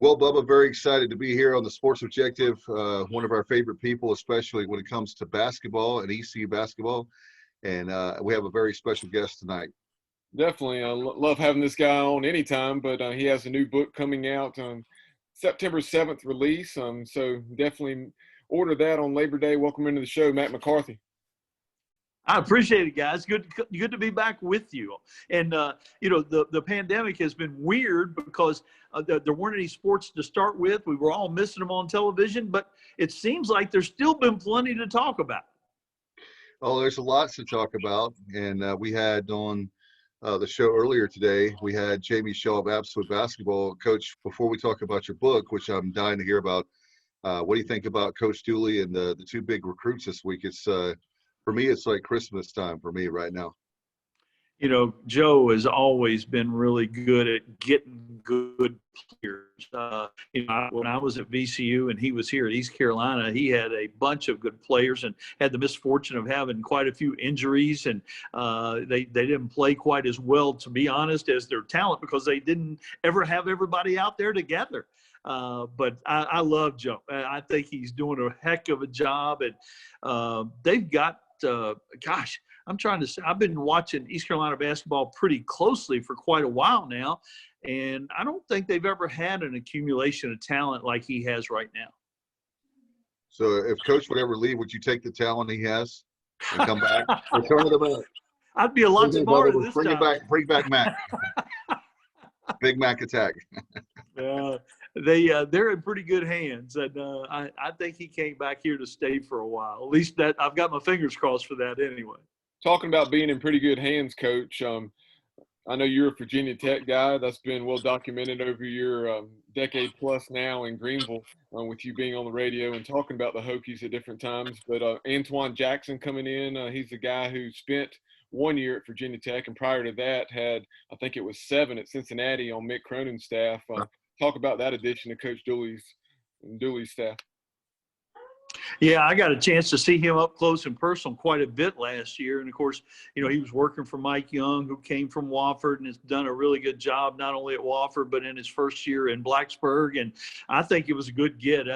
Well, Bubba, very excited to be here on the Sports Objective. One of our favorite people, especially when it comes to basketball and ECU basketball. And we have a very special guest tonight. Definitely. I love having this guy on anytime, but he has a new book coming out on September 7th release. So definitely order that on Labor Day. Welcome into the show, Mack McCarthy. I appreciate it, guys. Good to be back with you. And, the pandemic has been weird because there weren't any sports to start with. We were all missing them on television, but it seems like there's still been plenty to talk about. Oh, there's lots to talk about. And we had on the show earlier today, we had Jamie Shaw of Absolute Basketball. Coach, before we talk about your book, which I'm dying to hear about, what do you think about Coach Dooley and the two big recruits this week? It's for me, it's like Christmas time for me right now. You know, Joe has always been really good at getting good players. When I was at VCU and he was here at East Carolina, he had a bunch of good players and had the misfortune of having quite a few injuries. And they didn't play quite as well, to be honest, as their talent because they didn't ever have everybody out there together. But I love Joe. I think he's doing a heck of a job. And they've got I've been watching East Carolina basketball pretty closely for quite a while now, and I don't think they've ever had an accumulation of talent like he has right now. So if Coach would ever leave, would you take the talent he has and come back? Return to the I'd be a lot smarter this time. Bring back Mack. Big Mack attack. They're in pretty good hands, and I think he came back here to stay for a while. At least that I've got my fingers crossed for that anyway. Talking about being in pretty good hands, Coach, I know you're a Virginia Tech guy. That's been well documented over your decade plus now in Greenville with you being on the radio and talking about the Hokies at different times. But Antoine Jackson coming in, he's the guy who spent 1 year at Virginia Tech and prior to that had, I think it was 7 at Cincinnati on Mick Cronin's staff. Talk about that addition to Coach Dooley's staff. Yeah, I got a chance to see him up close and personal quite a bit last year. And, of course, he was working for Mike Young, who came from Wofford and has done a really good job not only at Wofford but in his first year in Blacksburg. And I think it was a good get.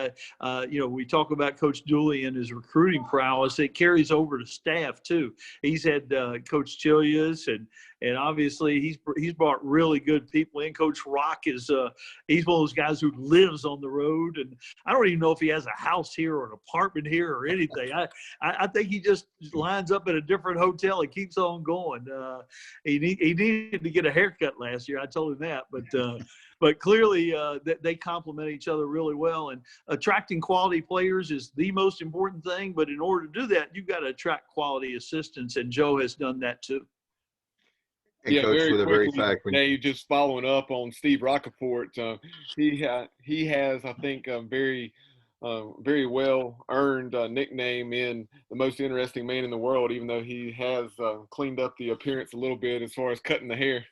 We talk about Coach Dooley and his recruiting prowess. It carries over to staff, too. He's had Coach Chilias and obviously he's brought really good people in. Coach Rock is he's one of those guys who lives on the road, and I don't even know if he has a house here or an apartment here or anything. I think he just lines up at a different hotel and keeps on going. He needed to get a haircut last year. I told him that, but clearly they complement each other really well. And attracting quality players is the most important thing. But in order to do that, you've got to attract quality assistants, and Joe has done that too. And yeah, Coach, very for the very quickly, fact Dave, just following up on Steve Rockefort, he has, I think, a very well earned nickname in the most interesting man in the world, even though he has cleaned up the appearance a little bit as far as cutting the hair.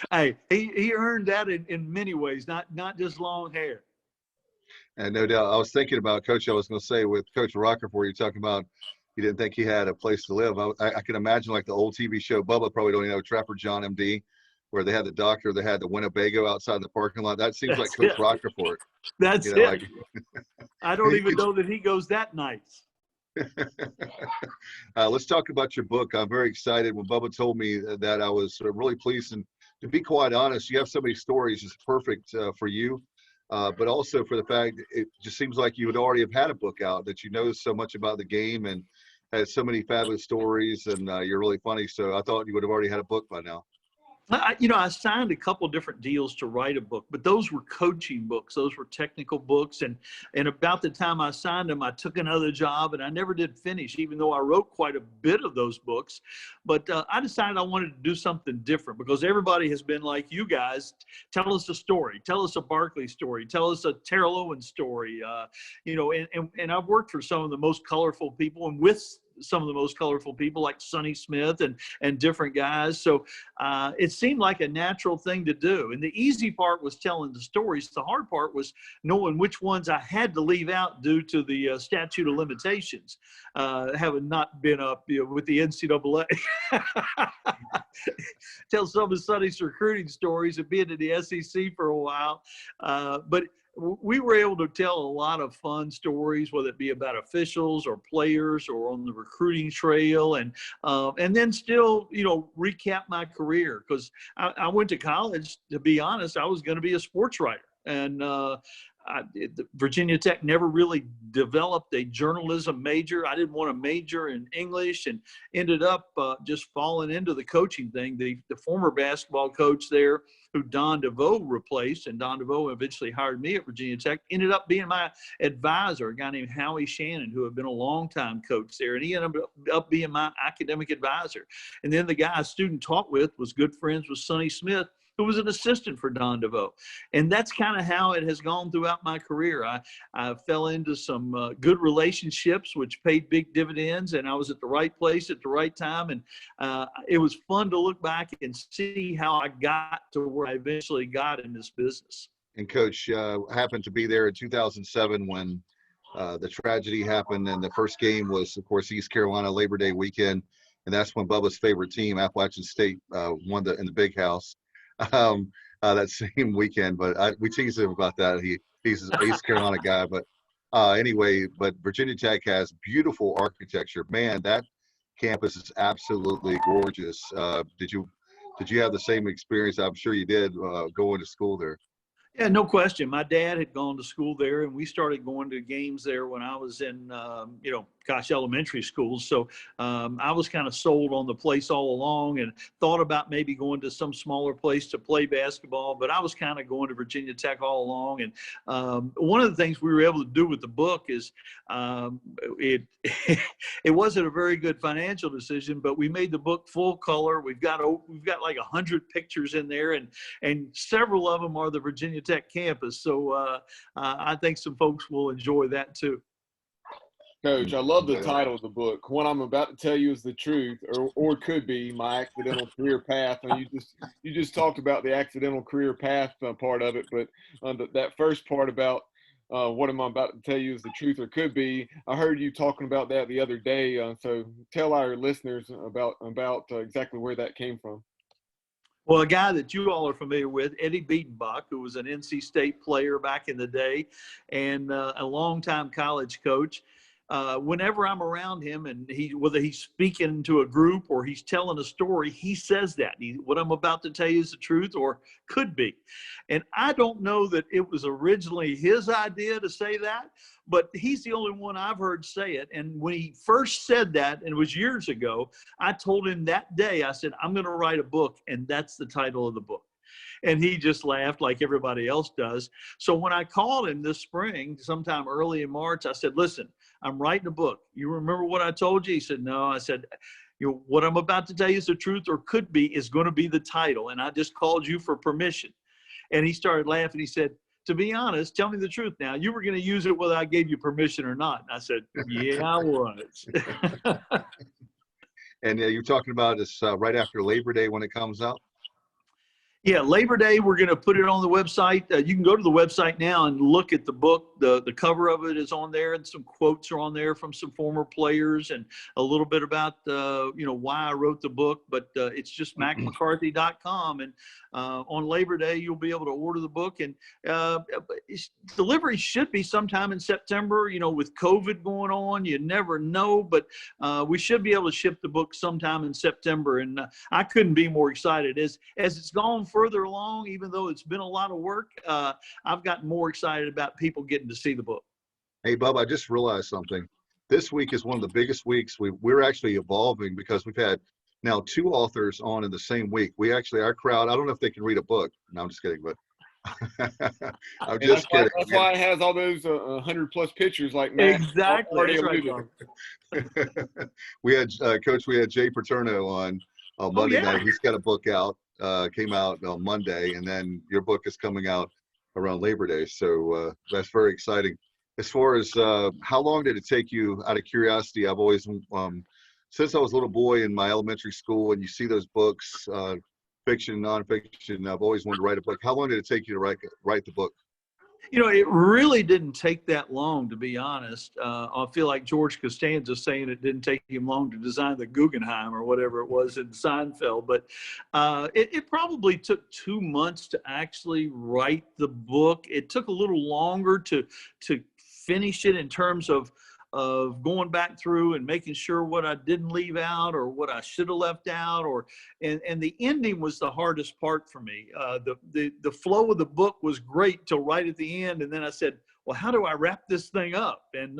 Hey, he earned that in many ways, not just long hair. And no doubt, I was thinking about, Coach, I was going to say with Coach Rockefort, you're talking about you didn't think he had a place to live. I can imagine like the old TV show, Bubba probably don't even know, Trapper John M.D., where they had the doctor, they had the Winnebago outside the parking lot. That seems like Coach Rockefort. That's it. I don't even know that he goes that nice. Let's talk about your book. I'm very excited. When Bubba told me that, I was really pleased. And to be quite honest, you have so many stories. It's perfect for you. But also for the fact it just seems like you would already have had a book out, that you know so much about the game and had so many fabulous stories, and you're really funny. So I thought you would have already had a book by now. I signed a couple different deals to write a book, but those were coaching books. Those were technical books. And about the time I signed them, I took another job and I never did finish, even though I wrote quite a bit of those books. But I decided I wanted to do something different because everybody has been like, you guys, tell us a story. Tell us a Barkley story. Tell us a Terrell Owens story. And I've worked for some of the most colorful people and with some of the most colorful people like Sonny Smith and different guys. So it seemed like a natural thing to do. And the easy part was telling the stories. The hard part was knowing which ones I had to leave out due to the statute of limitations, having not been up with the NCAA. Tell some of Sonny's recruiting stories of being in the SEC for a while. But we were able to tell a lot of fun stories, whether it be about officials or players or on the recruiting trail, and then still, recap my career, because I went to college. To be honest, I was going to be a sports writer, and Virginia Tech never really developed a journalism major. I didn't want to major in English, and ended up just falling into the coaching thing. The former basketball coach there, who Don DeVoe replaced, and Don DeVoe eventually hired me at Virginia Tech, ended up being my advisor, a guy named Howie Shannon, who had been a longtime coach there, and he ended up being my academic advisor. And then the guy I student taught with was good friends with Sonny Smith, who was an assistant for Don DeVoe. And that's kind of how it has gone throughout my career. I fell into some good relationships, which paid big dividends, and I was at the right place at the right time. And it was fun to look back and see how I got to where I eventually got in this business. And Coach happened to be there in 2007 when the tragedy happened, and the first game was, of course, East Carolina Labor Day weekend, and that's when Bubba's favorite team, Appalachian State, won in the Big House. That same weekend, but we tease him about that. He's an East Carolina guy, but anyway, but Virginia Tech has beautiful architecture. Man, that campus is absolutely gorgeous. Did you have the same experience? I'm sure you did, going to school there. Yeah, no question. My dad had gone to school there, and we started going to games there when I was in, elementary school. So I was kind of sold on the place all along, and thought about maybe going to some smaller place to play basketball. But I was kind of going to Virginia Tech all along. And one of the things we were able to do with the book is it wasn't a very good financial decision, but we made the book full color. We've got like 100 pictures in there, and several of them are the Virginia Tech campus. So I think some folks will enjoy that too. Coach, I love the title of the book. What I'm about to tell you is the truth, or could be my accidental career path. And you just talked about the accidental career path part of it, but that first part about what I'm about to tell you is the truth or could be. I heard you talking about that the other day. So tell our listeners about exactly where that came from. Well, a guy that you all are familiar with, Eddie Biedenbach, who was an NC State player back in the day and a longtime college coach. Whenever I'm around him, and whether he's speaking to a group or he's telling a story, he says that what I'm about to tell you is the truth or could be. And I don't know that it was originally his idea to say that, but he's the only one I've heard say it. And when he first said that, and it was years ago, I told him that day, I said, I'm going to write a book, and that's the title of the book. And he just laughed like everybody else does. So when I called him this spring, sometime early in March, I said, listen, I'm writing a book. You remember what I told you? He said, no. I said, what I'm about to tell you is the truth or could be is going to be the title. And I just called you for permission. And he started laughing. He said, to be honest, tell me the truth now. You were going to use it whether I gave you permission or not. And I said, yeah, I was. And you're talking about this right after Labor Day when it comes out? Yeah, Labor Day, we're going to put it on the website. You can go to the website now and look at the book. The cover of it is on there, and some quotes are on there from some former players, and a little bit about, why I wrote the book. But it's just mackmccarthy.com. And on Labor Day, you'll be able to order the book. And delivery should be sometime in September. With COVID going on, you never know. But we should be able to ship the book sometime in September. And I couldn't be more excited. As it's gone further along, even though it's been a lot of work, I've gotten more excited about people getting to see the book. Hey, Bub, I just realized something. This week is one of the biggest weeks. We're actually evolving because we've had now 2 authors on in the same week. Our crowd, I don't know if they can read a book. No, I'm just kidding, but I'm just kidding. That's why it has all those 100-plus pictures like Matt. Exactly. Already That's right. We had Jay Paterno on Monday night. He's got a book out. Came out on Monday, and then your book is coming out around Labor Day. So that's very exciting. as far as how long did it take you, out of curiosity? I've always, since I was a little boy in my elementary school, and you see those books, fiction, nonfiction, I've always wanted to write a book. How long did it take you to write the book? It really didn't take that long, to be honest. I feel like George Costanza saying it didn't take him long to design the Guggenheim or whatever it was in Seinfeld. But it probably took 2 months to actually write the book. It took a little longer to finish it in terms of going back through and making sure what I didn't leave out or what I should have left out, and the ending was the hardest part for me. The flow of the book was great till right at the end, and then I said, well, how do I wrap this thing up? And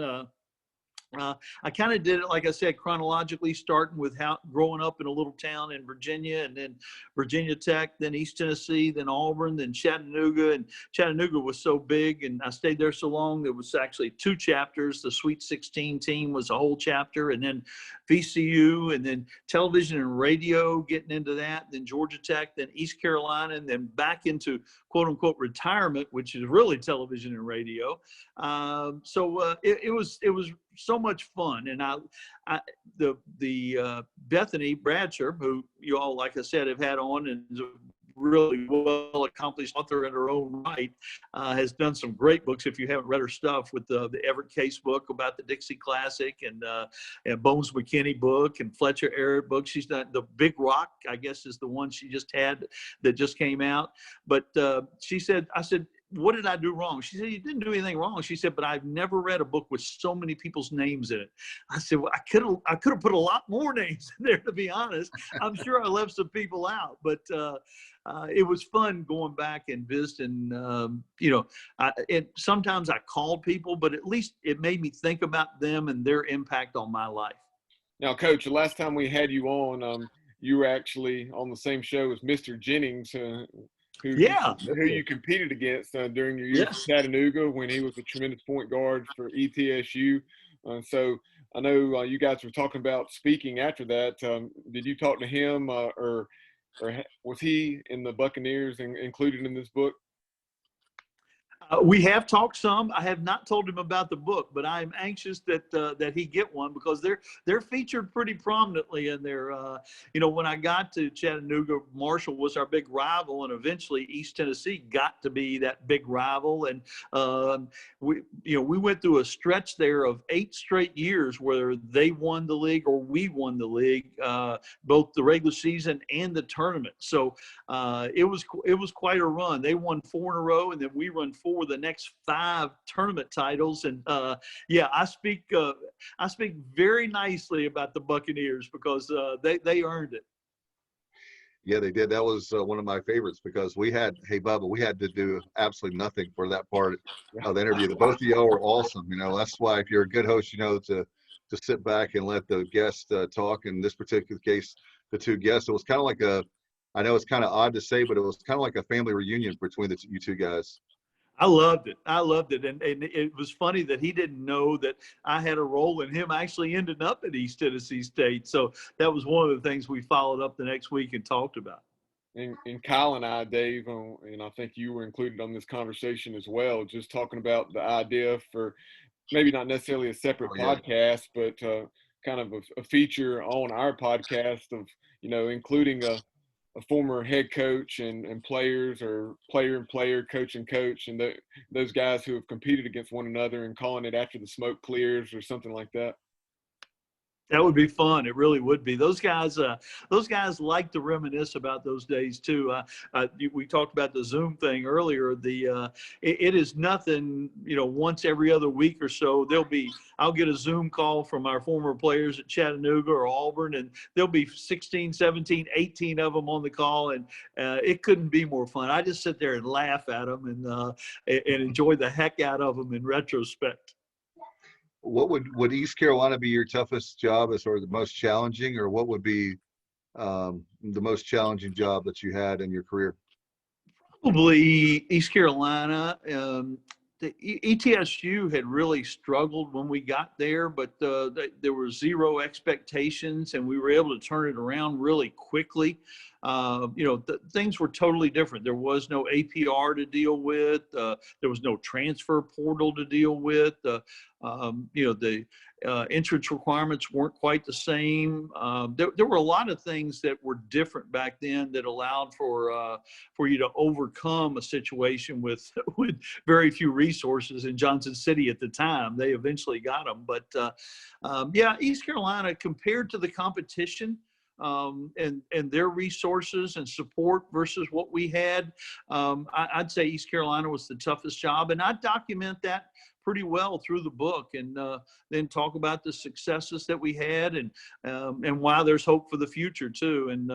I kind of did it, like I said, chronologically, starting with growing up in a little town in Virginia, and then Virginia Tech, then East Tennessee, then Auburn, then Chattanooga. And Chattanooga was so big, and I stayed there so long, there was actually 2 chapters. The Sweet 16 team was a whole chapter, and then VCU, and then television and radio, getting into that, then Georgia Tech, then East Carolina, and then back into quote unquote retirement, which is really television and radio. So it was so much fun. And the Bethany Bradshaw, who you all, like I said, have had on, and is a really well accomplished author in her own right, has done some great books. If you haven't read her stuff, with the Everett Case book about the Dixie Classic, and Bones McKinney book, and Fletcher Arrett book. She's done the Big Rock, I guess, is the one she just had that just came out. But she said, I said, what did I do wrong? She said, you didn't do anything wrong. She said, but I've never read a book with so many people's names in it. I said, well, I could have put a lot more names in there, to be honest. I'm sure I left some people out, but it was fun going back and visiting. Sometimes I called people, but at least it made me think about them and their impact on my life. Now, Coach, the last time we had you on, you were actually on the same show as Mr. Jennings, who you competed against during your years at Chattanooga, when he was a tremendous point guard for ETSU. So I know you guys were talking about speaking after that. Did you talk to him, or was he in the Buccaneers included in this book? We have talked some. I have not told him about the book, but I am anxious that he get one, because they're featured pretty prominently in there. When I got to Chattanooga, Marshall was our big rival, and eventually East Tennessee got to be that big rival. And we went through a stretch there of 8 straight years where they won the league or we won the league, both the regular season and the tournament. So it was quite a run. They won 4 in a row, and then we run 4 the next 5 tournament titles. And I speak very nicely about the Buccaneers, because they earned it. Yeah, they did. That was one of my favorites, because we had to do absolutely nothing for that part of the interview. The both of y'all were awesome. That's why, if you're a good host, to sit back and let the guests talk. In this particular case, the 2 guests, it was kind of like I know it's kind of odd to say, but it was kind of like a family reunion between you 2 guys. I loved it. And it was funny that he didn't know that I had a role in him actually ending up at East Tennessee State. So that was one of the things we followed up the next week and talked about. And Kyle and I, Dave, and I think you were included on this conversation as well, just talking about the idea for maybe not necessarily a separate podcast, but kind of a feature on our podcast of, including a former head coach and players, or player and player, coach and coach, and those guys who have competed against one another, and calling it after the smoke clears or something like that. That would be fun. It really would be. Those guys like to reminisce about those days too. We talked about the Zoom thing earlier. It is nothing. Once every other week or so, I'll get a Zoom call from our former players at Chattanooga or Auburn, and there'll be 16, 17, 18 of them on the call, and it couldn't be more fun. I just sit there and laugh at them and enjoy the heck out of them in retrospect. What would East Carolina be your toughest job, as far as the most challenging, or what would be the most challenging job that you had in your career? Probably East Carolina. The ETSU had really struggled when we got there, but there were 0 expectations, and we were able to turn it around really quickly. things were totally different. There was no APR to deal with. There was no transfer portal to deal with. The entrance requirements weren't quite the same. There were a lot of things that were different back then that allowed for you to overcome a situation with very few resources in Johnson City at the time. They eventually got them, but East Carolina, compared to the competition, and their resources and support versus what we had, I'd say East Carolina was the toughest job, and I document that pretty well through the book, and then talk about the successes that we had, and why there's hope for the future too. And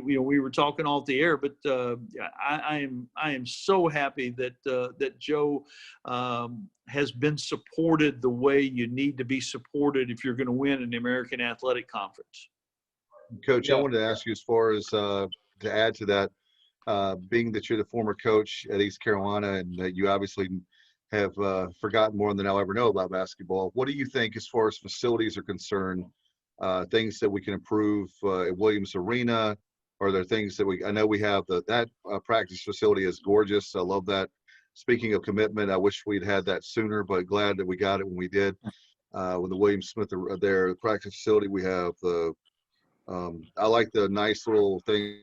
we were talking off the air, but I am so happy that Joe has been supported the way you need to be supported if you're going to win in the American Athletic Conference. Coach, I wanted to ask you, as far as to add to that, being that you're the former coach at East Carolina, and that you obviously have forgotten more than I'll ever know about basketball, what do you think, as far as facilities are concerned, things that we can improve at Williams Arena? Are there things that I know we have that practice facility is gorgeous. I love that. Speaking of commitment, I wish we'd had that sooner, but glad that we got it when we did. With the William Smith there, the practice facility, we have I like the nice little things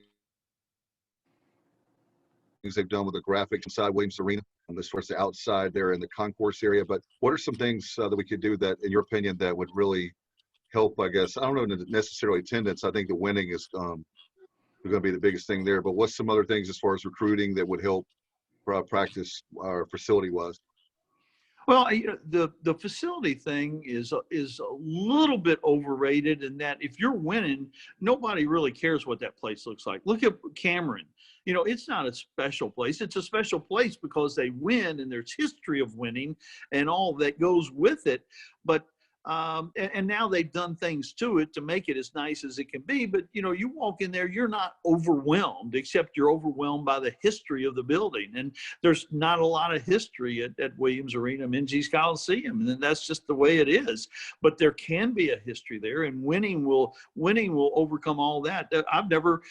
they've done with the graphics inside Williams Arena, as far as the outside there in the concourse area. But what are some things that we could do that, in your opinion, that would really help? I guess I don't know necessarily attendance. I think the winning is going to be the biggest thing there. But what's some other things as far as recruiting that would help practice or facility wise? Well, the facility thing is a little bit overrated in that if you're winning, nobody really cares what that place looks like. Look at Cameron. It's not a special place. It's a special place because they win, and there's history of winning and all that goes with it. But and now they've done things to it to make it as nice as it can be. But, you walk in there, you're not overwhelmed, except you're overwhelmed by the history of the building. And there's not a lot of history at Williams Arena, Minges Coliseum. And that's just the way it is. But there can be a history there, and winning will overcome all that. I've never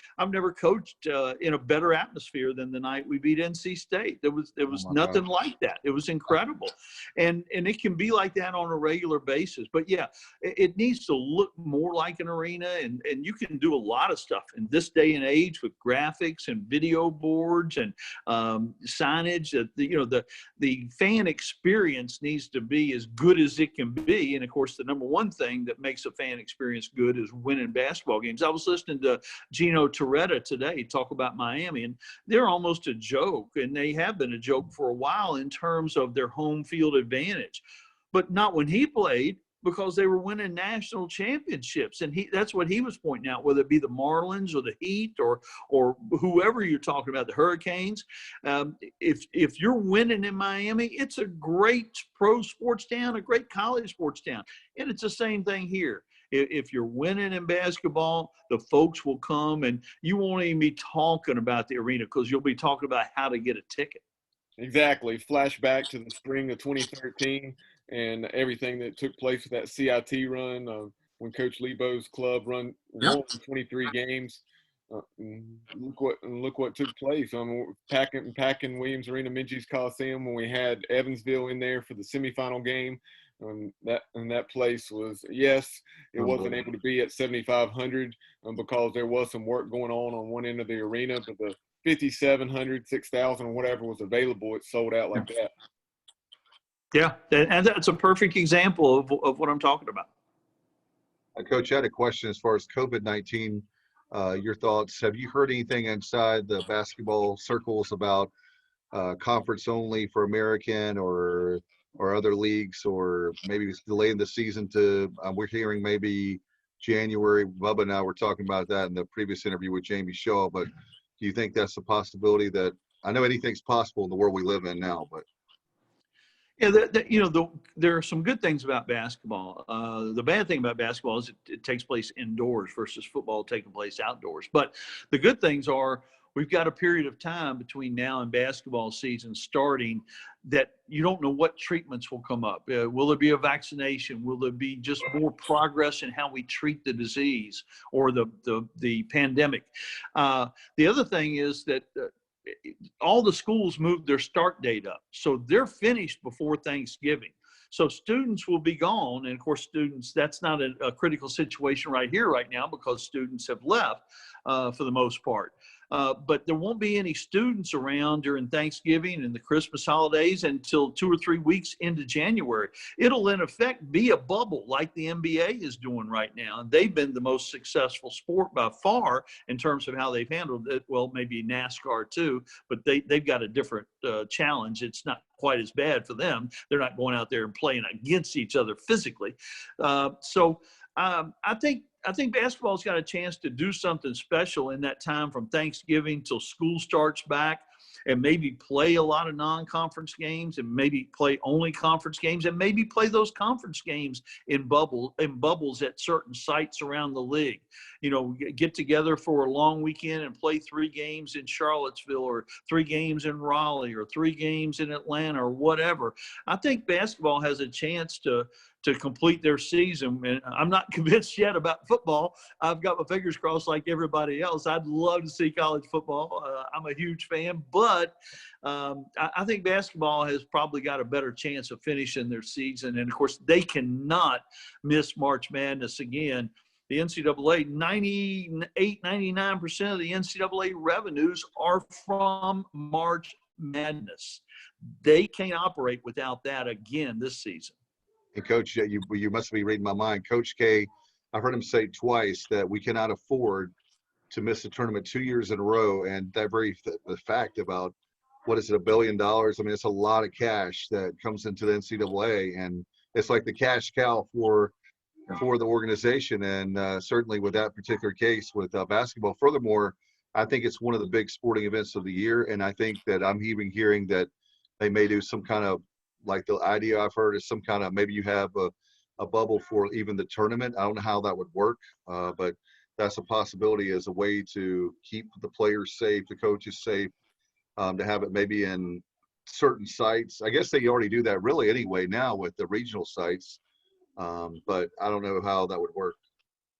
coached in a better atmosphere than the night we beat NC State. There was nothing like that. It was incredible. And it can be like that on a regular basis. But yeah, it needs to look more like an arena, and you can do a lot of stuff in this day and age with graphics and video boards and signage. The fan experience needs to be as good as it can be. And of course, the number one thing that makes a fan experience good is winning basketball games. I was listening to Gino Torretta today talk about Miami, and they're almost a joke, and they have been a joke for a while in terms of their home field advantage, but not when he played, because they were winning national championships. And that's what he was pointing out, whether it be the Marlins or the Heat or whoever you're talking about, the Hurricanes. If you're winning in Miami, it's a great pro sports town, a great college sports town. And it's the same thing here. If you're winning in basketball, the folks will come, and you won't even be talking about the arena because you'll be talking about how to get a ticket. Exactly. Flashback to the spring of 2013 and everything that took place with that CIT run when Coach Lebo's club won 23 games. Look what took place. Packing Williams Arena, Minges Coliseum, when we had Evansville in there for the semifinal game. That place was, yes, it wasn't able to be at 7,500 because there was some work going on one end of the arena, but the 5,700, 6,000, whatever was available, it sold out like that. Yeah, and that's a perfect example of what I'm talking about. Coach, I had a question as far as COVID-19. Your thoughts? Have you heard anything inside the basketball circles about conference only for American or other leagues, or maybe delaying the season to? We're hearing maybe January. Bubba and I were talking about that in the previous interview with Jamie Shaw. But do you think that's a possibility? That I know anything's possible in the world we live in now, but. Yeah, there are some good things about basketball. The bad thing about basketball is it takes place indoors versus football taking place outdoors. But the good things are we've got a period of time between now and basketball season starting that you don't know what treatments will come up. Will there be a vaccination? Will there be just more progress in how we treat the disease or the pandemic? The other thing is that all the schools moved their start date up. So they're finished before Thanksgiving. So students will be gone. And of course, students, that's not a critical situation right here, right now, because students have left for the most part. But there won't be any students around during Thanksgiving and the Christmas holidays until 2 or 3 weeks into January. It'll in effect be a bubble like the NBA is doing right now. And they've been the most successful sport by far in terms of how they've handled it. Well, maybe NASCAR too, but they've got a different challenge. It's not quite as bad for them. They're not going out there and playing against each other physically. I think basketball's got a chance to do something special in that time from Thanksgiving till school starts back, and maybe play a lot of non-conference games, and maybe play only conference games, and maybe play those conference games in bubbles at certain sites around the league. You know, get together for a long weekend and play 3 games in Charlottesville, or 3 games in Raleigh, or 3 games in Atlanta, or whatever. I think basketball has a chance to complete their season. And I'm not convinced yet about football. I've got my fingers crossed like everybody else. I'd love to see college football. I'm a huge fan, but I think basketball has probably got a better chance of finishing their season. And of course, they cannot miss March Madness again. The NCAA, 98, 99% of the NCAA revenues are from March Madness. They can't operate without that again this season. And Coach, you must be reading my mind. Coach K, I've heard him say twice that we cannot afford to miss a tournament 2 years in a row. And that the fact about, what is it, $1 billion? I mean, it's a lot of cash that comes into the NCAA, and it's like the cash cow for the organization. And certainly with that particular case with basketball. Furthermore, I think it's one of the big sporting events of the year. And I think that I'm even hearing that they may do some kind of, like the idea I've heard is some kind of, maybe you have a bubble for even the tournament. I don't know how that would work, but that's a possibility as a way to keep the players safe, the coaches safe, to have it maybe in certain sites. I guess they already do that really anyway now with the regional sites, but I don't know how that would work.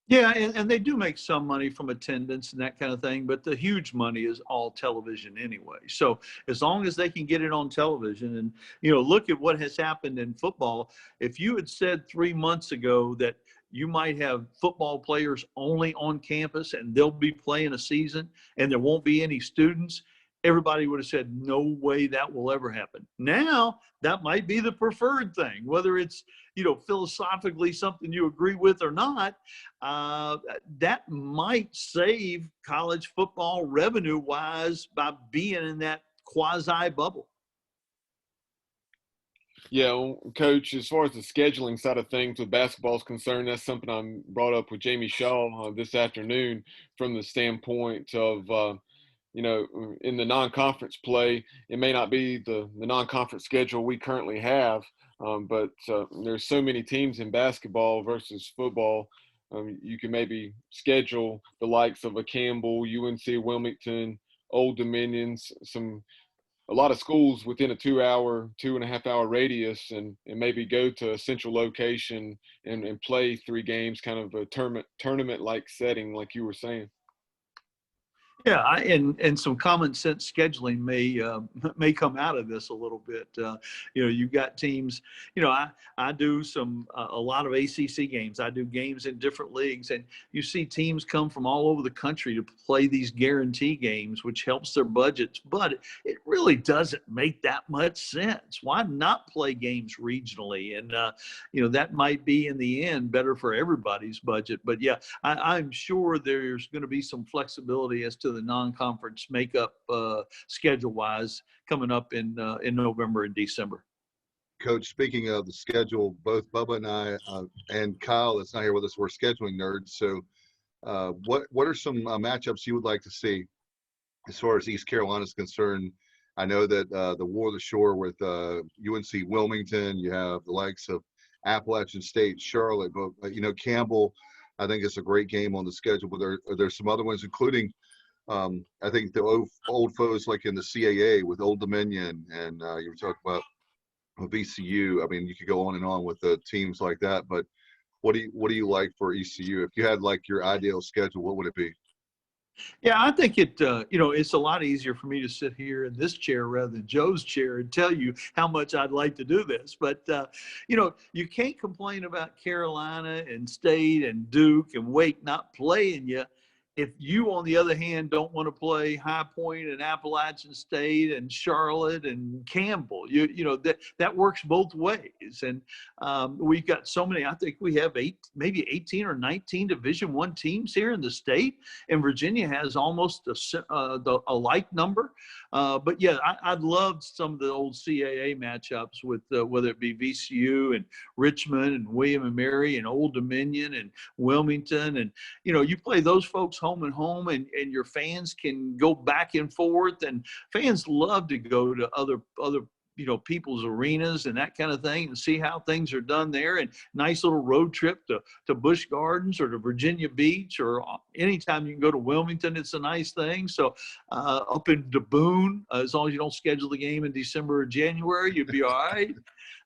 Yeah, and they do make some money from attendance and that kind of thing, but the huge money is all television anyway. So as long as they can get it on television, and, you know, look at what has happened in football. If you had said 3 months ago that you might have football players only on campus and they'll be playing a season and there won't be any students, everybody would have said, no way that will ever happen. Now, that might be the preferred thing, whether it's, you know, philosophically something you agree with or not. That might save college football revenue-wise by being in that quasi-bubble. Yeah, well, Coach, as far as the scheduling side of things with basketball is concerned, that's something I brought up with Jamie Shaw this afternoon from the standpoint of you know, in the non-conference play, it may not be the non-conference schedule we currently have, but there's so many teams in basketball versus football. You can maybe schedule the likes of a Campbell, UNC Wilmington, Old Dominions, a lot of schools within a 2.5 hour radius, and maybe go to a central location and play 3 games, kind of a tournament-like setting, like you were saying. Yeah, and some common sense scheduling may come out of this a little bit. You know, you've got teams. You know, I do a lot of ACC games. I do games in different leagues, and you see teams come from all over the country to play these guarantee games, which helps their budgets. But it really doesn't make that much sense. Why not play games regionally? And you know, that might be in the end better for everybody's budget. But yeah, I'm sure there's going to be some flexibility as to the non-conference makeup schedule-wise coming up in November and December. Coach, speaking of the schedule, both Bubba and I and Kyle, that's not here with us, we're scheduling nerds. So what are some matchups you would like to see as far as East Carolina is concerned? I know that the War of the Shore with UNC Wilmington, you have the likes of Appalachian State, Charlotte, but you know, Campbell, I think it's a great game on the schedule, but there's some other ones, including I think the old foes like in the CAA with Old Dominion, and you were talking about VCU. I mean, you could go on and on with the teams like that. But what do you like for ECU? If you had like your ideal schedule, what would it be? Yeah, I think it's a lot easier for me to sit here in this chair rather than Joe's chair and tell you how much I'd like to do this. But, you can't complain about Carolina and State and Duke and Wake not playing you if you, on the other hand, don't want to play High Point and Appalachian State and Charlotte and Campbell. That works both ways. And we've got so many. I think we have maybe 18 or 19 Division I teams here in the state, and Virginia has almost a like number. But yeah, I'd love some of the old CAA matchups with whether it be VCU and Richmond and William and Mary and Old Dominion and Wilmington, and you play those folks home and home, and your fans can go back and forth, and fans love to go to other people's arenas and that kind of thing and see how things are done there. And nice little road trip to Busch Gardens or to Virginia Beach, or anytime you can go to Wilmington, it's a nice thing. So up in Boone, as long as you don't schedule the game in December or January, you'd be all right.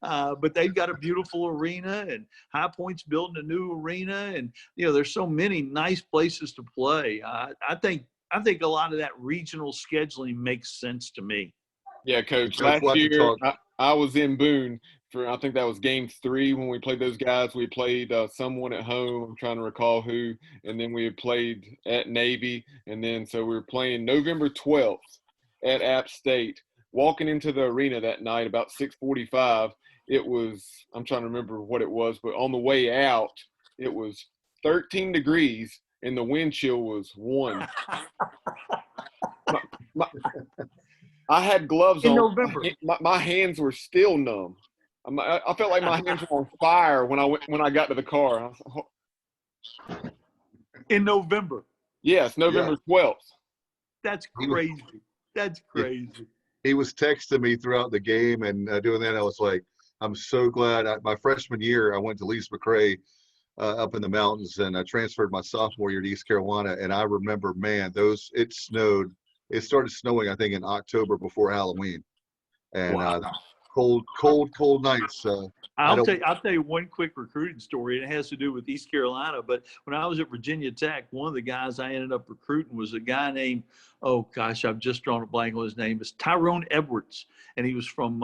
But they've got a beautiful arena, and High Point's building a new arena, and there's so many nice places to play. I think a lot of that regional scheduling makes sense to me. Yeah, Coach. Last year, I was in Boone for, I think that was game 3 when we played those guys. We played someone at home. I'm trying to recall who. And then we had played at Navy. And then so we were playing November 12th at App State. Walking into the arena that night about 6:45, it was, I'm trying to remember what it was, but on the way out, it was 13 degrees and the wind chill was 1. I had gloves in on. November. My hands were still numb. I felt like my hands were on fire when I got to the car. In November. Yes, November 12th. That's crazy. That's crazy. He was texting me throughout the game and doing that. I was like, I'm so glad. My freshman year, I went to Lise McRae up in the mountains, and I transferred my sophomore year to East Carolina. And I remember, man, it snowed. It started snowing, I think, in October before Halloween, and wow. cold nights. I'll tell you one quick recruiting story, and it has to do with East Carolina. But when I was at Virginia Tech, one of the guys I ended up recruiting was a guy named, I've just drawn a blank on his name. It's Tyrone Edwards, and he was from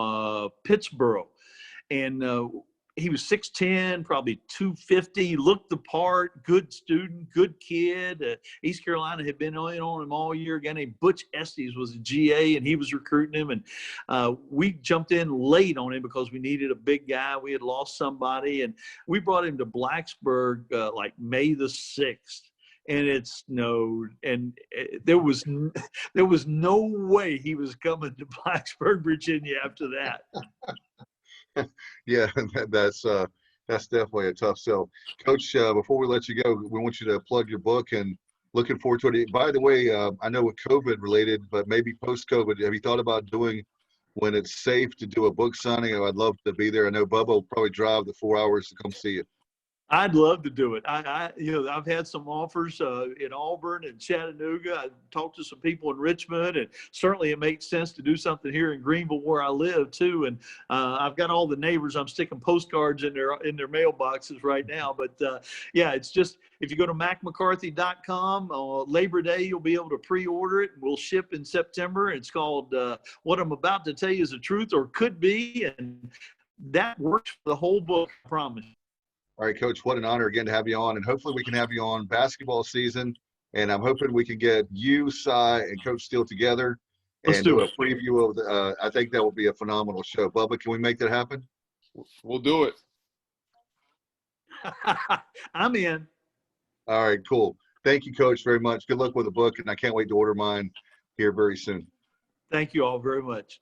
Pittsburgh, and he was 6'10", probably 250, looked the part, good student, good kid. East Carolina had been on him all year. A guy named Butch Estes was a GA, and he was recruiting him. And we jumped in late on him because we needed a big guy. We had lost somebody, and we brought him to Blacksburg like May the 6th. And it snowed, and there was no way he was coming to Blacksburg, Virginia after that. Yeah, that's definitely a tough sell. Coach, before we let you go, we want you to plug your book, and looking forward to it. By the way, I know with COVID related, but maybe post-COVID, have you thought about doing, when it's safe, to do a book signing? I'd love to be there. I know Bubba will probably drive the 4 hours to come see you. I'd love to do it. I've had some offers in Auburn and Chattanooga. I talked to some people in Richmond, and certainly it makes sense to do something here in Greenville where I live too. And I've got all the neighbors. I'm sticking postcards in their mailboxes right now. But yeah, it's just, if you go to mackmccarthy.com, Labor Day, you'll be able to pre-order it. We'll ship in September. It's called What I'm About to Tell You is the Truth, or Could Be, and that works for the whole book, I promise. All right, Coach, what an honor again to have you on, and hopefully we can have you on basketball season, and I'm hoping we can get you, Cy, and Coach Steele together and do a preview of I think that will be a phenomenal show. Bubba, can we make that happen? We'll do it. I'm in. All right, cool. Thank you, Coach, very much. Good luck with the book, and I can't wait to order mine here very soon. Thank you all very much.